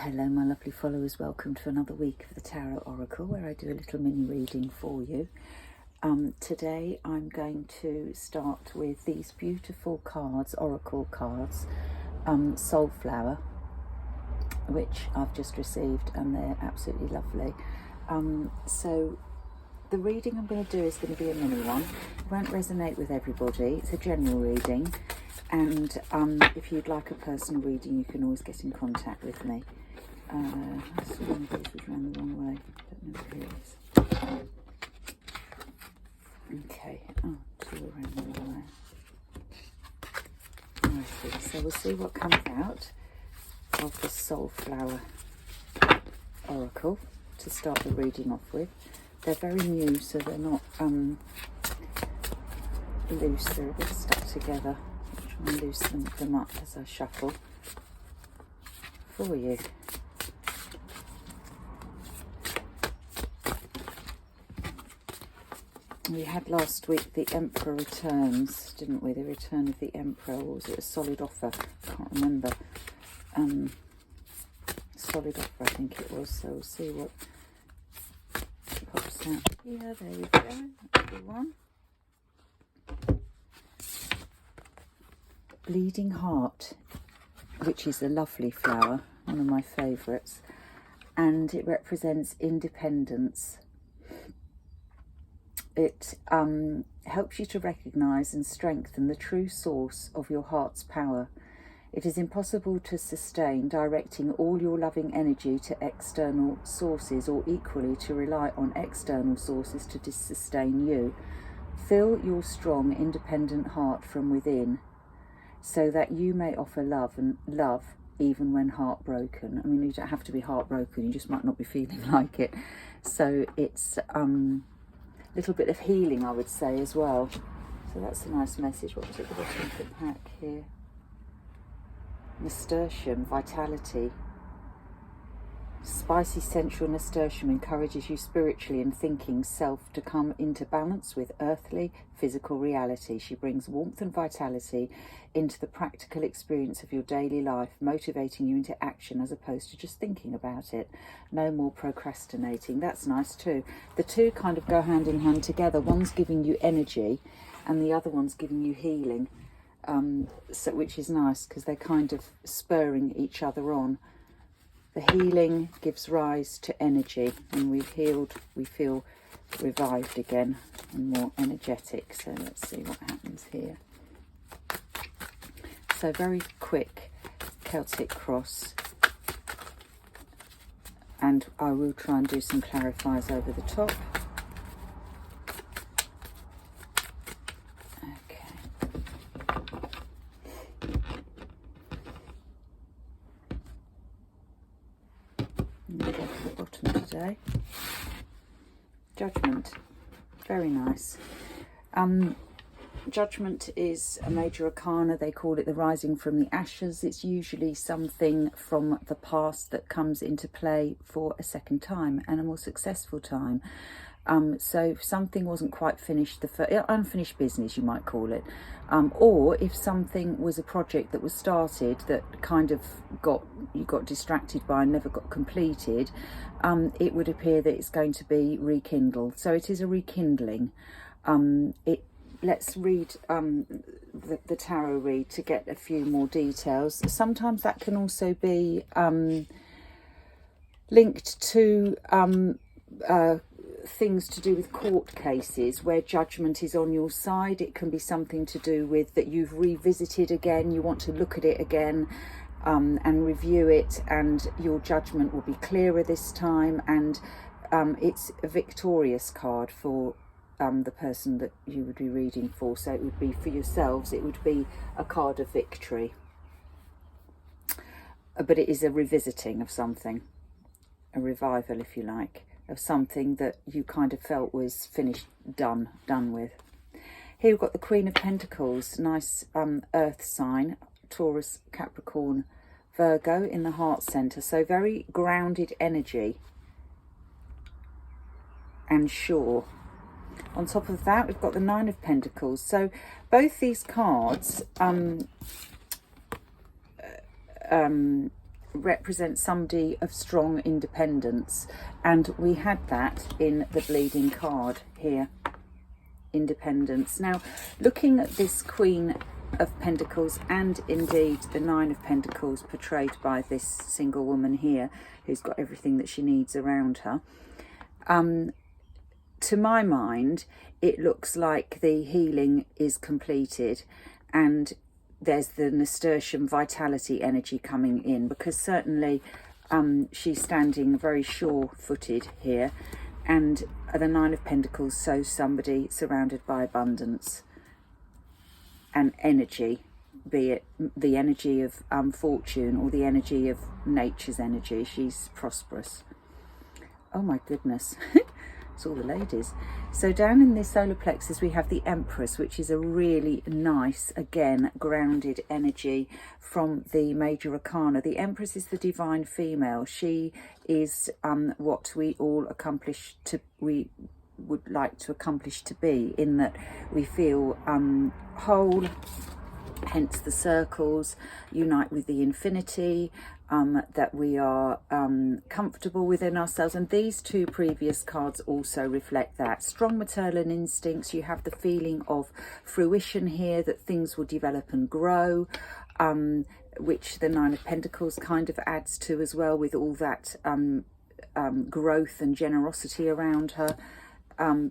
Hello my lovely followers, welcome to another week of the Tarot Oracle where I do a little mini reading for you. Today I'm going to start with these beautiful cards, Oracle cards, Soulflower, which I've just received and they're absolutely lovely. So the reading I'm going to do is going to be a mini one. It won't resonate with everybody, it's a general reading, and if you'd like a personal reading you can always get in contact with me. I saw one of these was round the wrong way. Don't know who it is. Okay, two around the wrong way. I see. So we'll see what comes out of the Soulflower Oracle to start the reading off with. They're very new, so they're not loose. They're a bit stuck together. I'll try and loosen them up as I shuffle for you. We had last week the Emperor returns, didn't we? The return of the Emperor, or was it a solid offer? I can't remember. Solid offer, I think it was. So we'll see what pops out here. There we go. That's the one. Bleeding Heart, which is a lovely flower, one of my favourites, and it represents independence. It helps you to recognise and strengthen the true source of your heart's power. It is impossible to sustain directing all your loving energy to external sources, or equally to rely on external sources to sustain you. Fill your strong, independent heart from within, so that you may offer love even when heartbroken. I mean, you don't have to be heartbroken, you just might not be feeling like it. So it's little bit of healing, I would say, as well. So that's a nice message. What was at the bottom of the pack here? Nasturtium, vitality. Spicy sensual nasturtium encourages you spiritually and thinking self to come into balance with earthly physical reality. She brings warmth and vitality into the practical experience of your daily life, motivating you into action as opposed to just thinking about it. No more procrastinating. That's nice too. The two kind of go hand in hand together. One's giving you energy and the other one's giving you healing, so which is nice because they're kind of spurring each other on. The healing gives rise to energy, and we've healed, we feel revived again and more energetic. So let's see what happens here. So very quick, Celtic Cross, and I will try and do some clarifiers over the top. Today. Judgment, very nice. Judgment is a major arcana. They call it the rising from the ashes. It's usually something from the past that comes into play for a second time and a more successful time. So if something wasn't quite finished, unfinished business you might call it, or if something was a project that was started that kind of you got distracted by and never got completed, it would appear that it's going to be rekindled. So it is a rekindling. Let's read the tarot read to get a few more details. Sometimes that can also be linked to things to do with court cases where judgment is on your side. It can be something to do with that you've revisited again, you want to look at it again and review it, and your judgment will be clearer this time, and it's a victorious card for the person that you would be reading for. So it would be for yourselves, it would be a card of victory, but it is a revisiting of something, a revival if you like, of something that you kind of felt was finished, done with. Here we've got the Queen of Pentacles, nice earth sign, Taurus, Capricorn, Virgo in the heart center. So very grounded energy and sure. On top of that, we've got the Nine of Pentacles. So both these cards represents somebody of strong independence, and we had that in the bleeding card here, independence. Now, looking at this Queen of Pentacles and indeed the Nine of Pentacles portrayed by this single woman here who's got everything that she needs around her, to my mind it looks like the healing is completed, and there's the nasturtium vitality energy coming in, because certainly she's standing very sure-footed here, and the Nine of Pentacles shows somebody surrounded by abundance and energy, be it the energy of fortune or the energy of nature's energy. She's prosperous. Oh my goodness. It's all the ladies. So down in the solar plexus we have the Empress, which is a really nice, again, grounded energy from the major arcana. The Empress is the divine female. She is what we all we would like to accomplish to be, in that we feel whole, hence the circles, unite with the infinity, that we are comfortable within ourselves. And these two previous cards also reflect that. Strong maternal instincts. You have the feeling of fruition here, that things will develop and grow, which the Nine of Pentacles kind of adds to as well, with all that growth and generosity around her,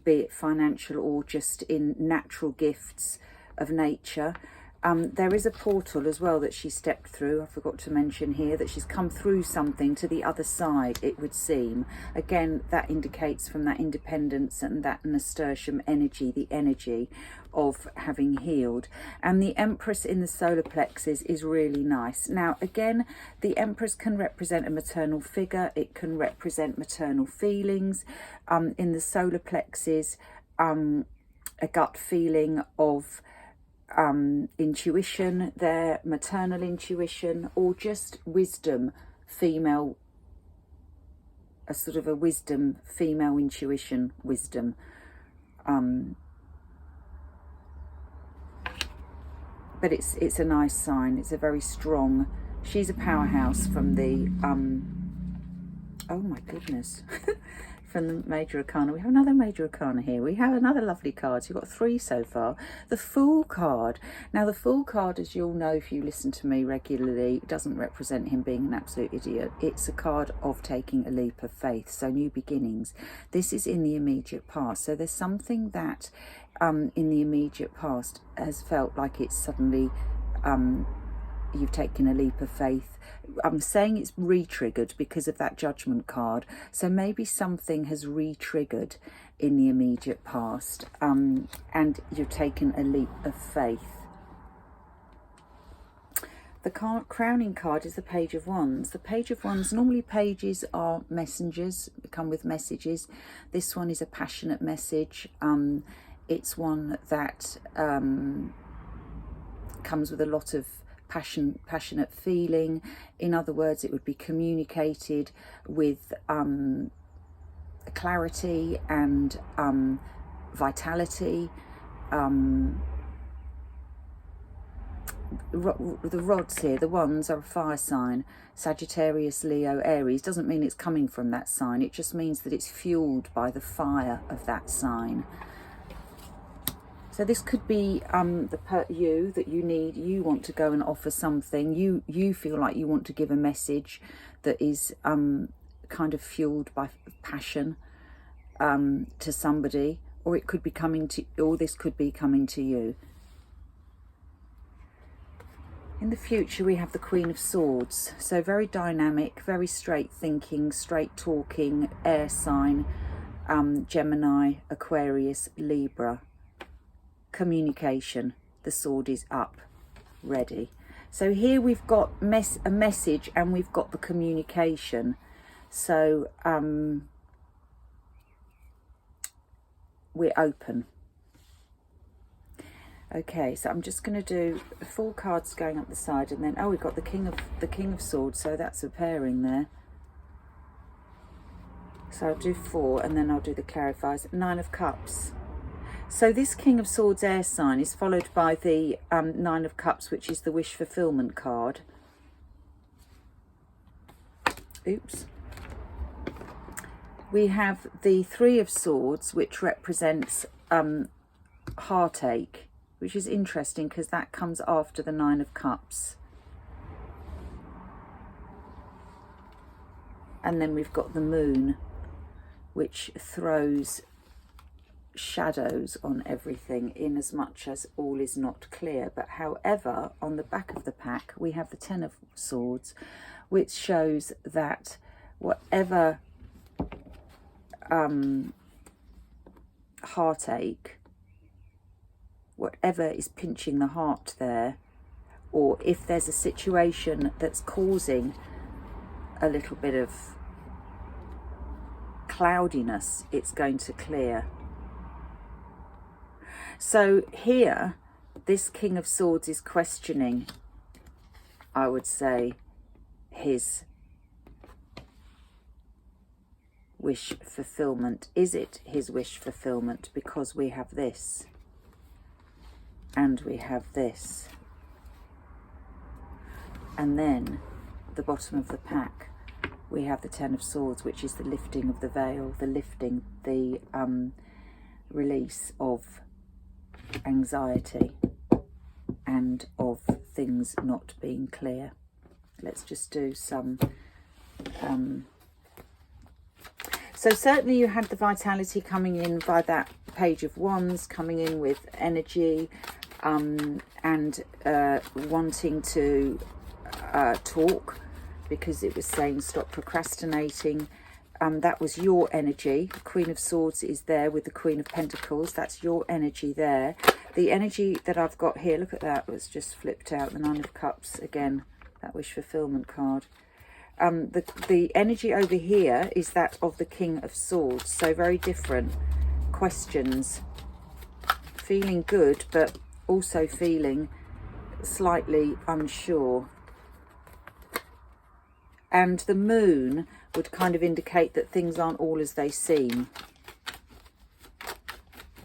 be it financial or just in natural gifts of nature. There is a portal as well that she stepped through. I forgot to mention here that she's come through something to the other side, it would seem. Again, that indicates from that independence and that nasturtium energy, the energy of having healed. And the Empress in the solar plexus is really nice. Now, again, the Empress can represent a maternal figure. It can represent maternal feelings. In the solar plexus, a gut feeling of intuition there, maternal intuition, or just wisdom, female, a sort of a wisdom, female intuition, wisdom. But it's a nice sign. It's a very strong, she's a powerhouse from the oh my goodness. From the major arcana. We have another major arcana here. We have another lovely card. So you've got 3 so far. The Fool card. Now the Fool card, as you'll know if you listen to me regularly, doesn't represent him being an absolute idiot. It's a card of taking a leap of faith. So new beginnings. This is in the immediate past. So there's something that in the immediate past has felt like it's suddenly you've taken a leap of faith. I'm saying it's re-triggered because of that Judgment card. So maybe something has re-triggered in the immediate past, and you've taken a leap of faith. The crowning card is the Page of Wands. The Page of Wands, normally pages are messengers, come with messages. This one is a passionate message. It's one that comes with a lot of passionate feeling. In other words, it would be communicated with clarity and vitality. The rods here, the wands, are a fire sign. Sagittarius, Leo, Aries. Doesn't mean it's coming from that sign. It just means that it's fueled by the fire of that sign. So this could be you that you need. You want to go and offer something. You feel like you want to give a message that is kind of fueled by passion to somebody, or it could be coming to, or this could be coming to you. In the future, we have the Queen of Swords. So very dynamic, very straight thinking, straight talking, air sign, Gemini, Aquarius, Libra. Communication. The sword is up, ready. So here we've got a message, and we've got the communication. So we're open. Okay, so I'm just going to do 4 cards going up the side, and then we've got the King of Swords. So that's a pairing there. So I'll do 4, and then I'll do the clarifiers. 9 of Cups. So this King of Swords air sign is followed by the 9 of Cups, which is the wish fulfillment card. oops, we have the Three of Swords, which represents heartache, which is interesting because that comes after the Nine of Cups. And then we've got the Moon, which throws shadows on everything in as much as all is not clear. But however, on the back of the pack, we have the Ten of Swords, which shows that whatever heartache, whatever is pinching the heart there, or if there's a situation that's causing a little bit of cloudiness, it's going to clear. So here, this King of Swords is questioning, I would say, his wish fulfillment. Is it his wish fulfillment? Because we have this and we have this. And then the bottom of the pack, we have the Ten of Swords, which is the lifting of the veil, the lifting, the release of anxiety and of things not being clear. Let's just do some so certainly you had the vitality coming in by that Page of Wands, coming in with energy and wanting to talk, because it was saying stop procrastinating. That was your energy. The Queen of Swords is there with the Queen of Pentacles. That's your energy there. The energy that I've got here, look at that, was just flipped out. The Nine of Cups, again, that wish fulfillment card. The energy over here is that of the King of Swords. So very different questions. Feeling good, but also feeling slightly unsure. And the Moon would kind of indicate that things aren't all as they seem.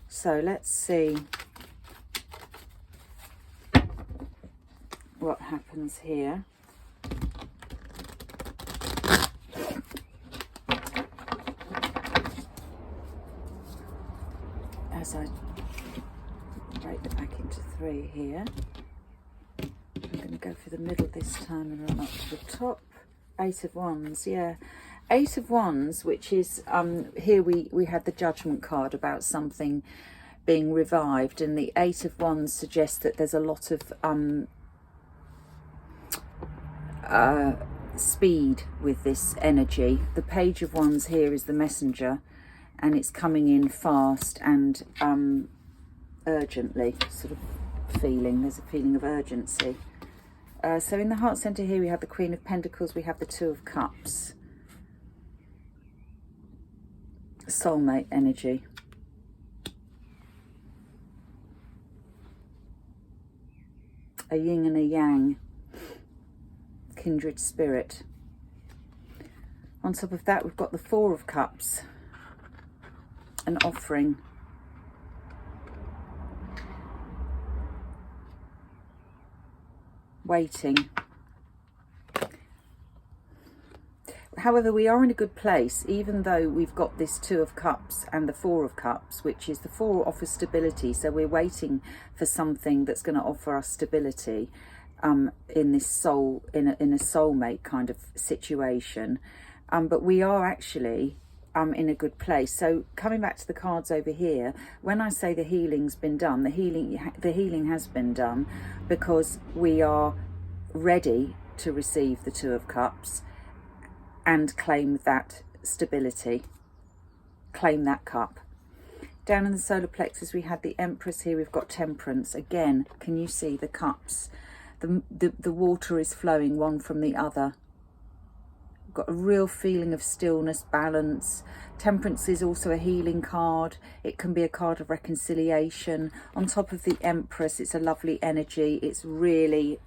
So let's see what happens here. As I break the pack into three here, I'm going to go for the middle this time and run up to the top. Eight of Wands, yeah. Eight of Wands, which is, here we had the Judgment card about something being revived, and the Eight of Wands suggests that there's a lot of speed with this energy. The Page of Wands here is the messenger, and it's coming in fast and urgently, sort of feeling. There's a feeling of urgency. So in the heart centre here we have the Queen of Pentacles, we have the Two of Cups. Soulmate energy. A yin and a yang. Kindred spirit. On top of that we've got the Four of Cups. An offering. Waiting. However, we are in a good place, even though we've got this Two of Cups and the Four of Cups, which is the Four offers stability. So we're waiting for something that's going to offer us stability in this soul, in a soulmate kind of situation. But we are actually in a good place. So coming back to the cards over here, when I say the healing's been done, the healing has been done, because we are ready to receive the Two of Cups and claim that stability, claim that cup. Down in the solar plexus we had the Empress, here we've got Temperance. Again, can you see the cups? The water is flowing one from the other. Got a real feeling of stillness, balance. Temperance is also a healing card. It can be a card of reconciliation. On top of the Empress, it's a lovely energy. It's really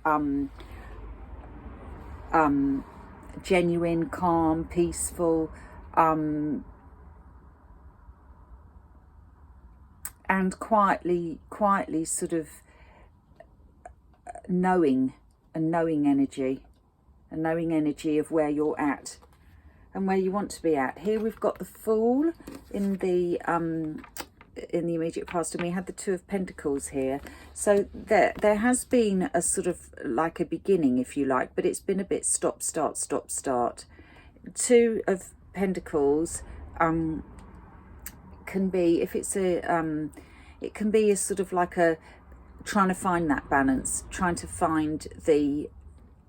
genuine, calm, peaceful, and quietly sort of knowing energy. A knowing energy of where you're at and where you want to be at. Here we've got the Fool in the immediate past, and we had the Two of Pentacles here. So there has been a sort of like a beginning, if you like, but it's been a bit stop start stop start. Two of Pentacles can be, if it's a it can be a sort of like a trying to find that balance, trying to find the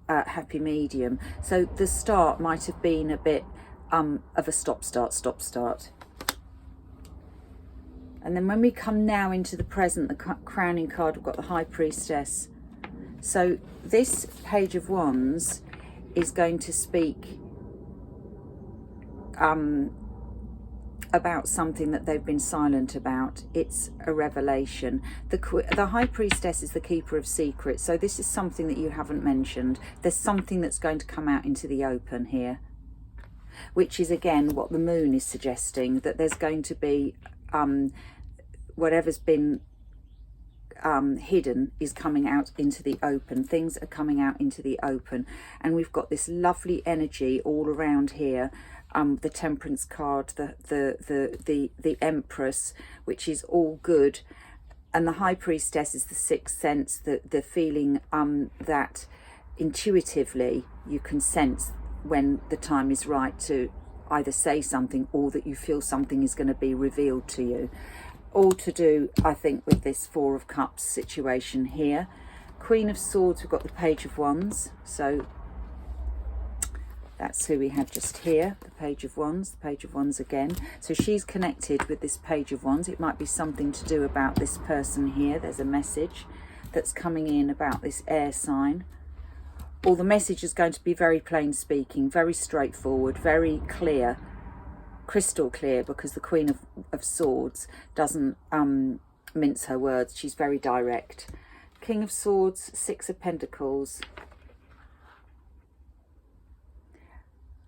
happy medium. So the start might have been a bit of a stop start stop start. And then when we come now into the present, the crowning card, we've got the High Priestess. So this Page of Wands is going to speak about something that they've been silent about. It's a revelation. The High Priestess is the keeper of secrets. So this is something that you haven't mentioned. There's something that's going to come out into the open here, which is again what the Moon is suggesting, that there's going to be whatever's been hidden is coming out into the open. Things are coming out into the open, and we've got this lovely energy all around here. The Temperance card, the Empress, which is all good, and the High Priestess is the sixth sense, the feeling that intuitively you can sense when the time is right to either say something or that you feel something is going to be revealed to you. All to do, I think, with this Four of Cups situation here. Queen of Swords, we've got the Page of Wands. So that's who we had just here, the Page of Wands, the Page of Wands again. So she's connected with this Page of Wands. It might be something to do about this person here. There's a message that's coming in about this air sign. Or the message is going to be very plain speaking, very straightforward, very clear, crystal clear, because the Queen of Swords doesn't mince her words. She's very direct. King of Swords, Six of Pentacles.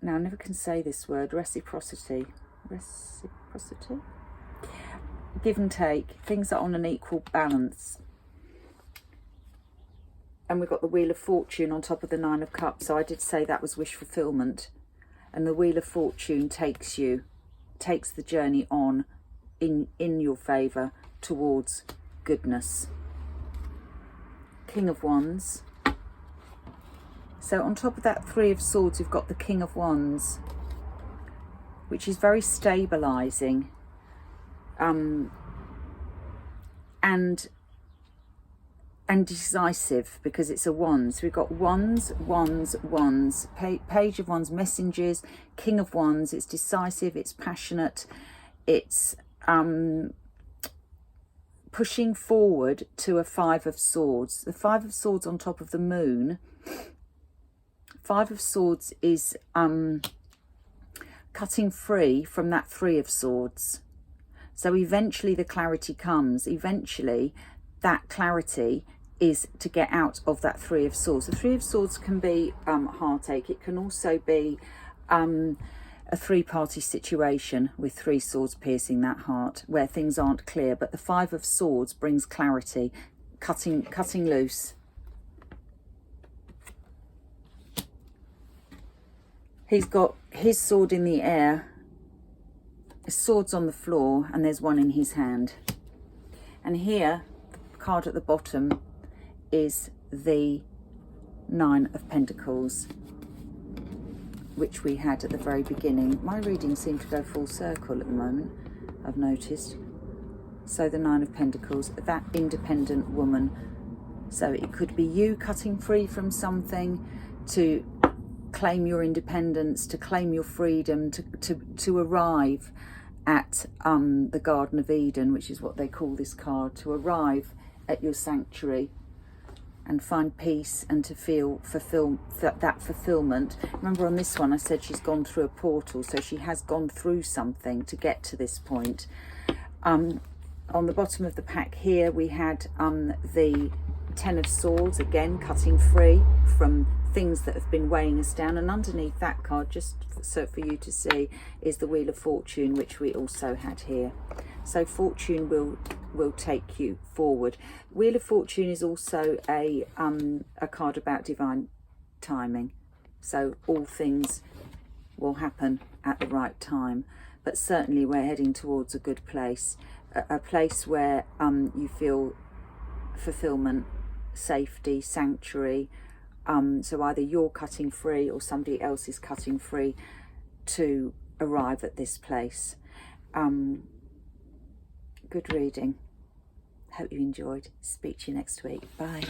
Now I never can say this word, reciprocity. Reciprocity? Give and take. Things are on an equal balance. And we've got the Wheel of Fortune on top of the Nine of Cups. So I did say that was wish fulfillment. And the Wheel of Fortune takes the journey on in your favour towards goodness. King of Wands. So on top of that Three of Swords, we've got the King of Wands, which is very stabilising and decisive, because it's a wand. So we've got wands, wands, wands, Page of Wands, messengers, King of Wands. It's decisive, it's passionate, it's pushing forward to a Five of Swords. The Five of Swords on top of the Moon. Five of Swords is cutting free from that Three of Swords. So eventually the clarity comes. Eventually that clarity is to get out of that Three of Swords. The Three of Swords can be heartache. It can also be a three-party situation with three swords piercing that heart, where things aren't clear. But the Five of Swords brings clarity, cutting loose. He's got his sword in the air, his sword's on the floor, and there's one in his hand. And here, the card at the bottom is the Nine of Pentacles, which we had at the very beginning. My readings seem to go full circle at the moment, I've noticed. So the Nine of Pentacles, that independent woman. So it could be you cutting free from something, to claim your independence, to claim your freedom, to arrive at the Garden of Eden, which is what they call this card, to arrive at your sanctuary and find peace and to feel that fulfillment. Remember on this one I said she's gone through a portal, so she has gone through something to get to this point. On the bottom of the pack here we had the Ten of Swords, again cutting free from things that have been weighing us down, and underneath that card, just so for you to see, is the Wheel of Fortune, which we also had here. So fortune will take you forward. Wheel of Fortune is also a card about divine timing. So all things will happen at the right time. But certainly we're heading towards a good place, a place where you feel fulfillment, safety, sanctuary. So either you're cutting free or somebody else is cutting free to arrive at this place. Good reading. Hope you enjoyed. Speak to you next week. Bye.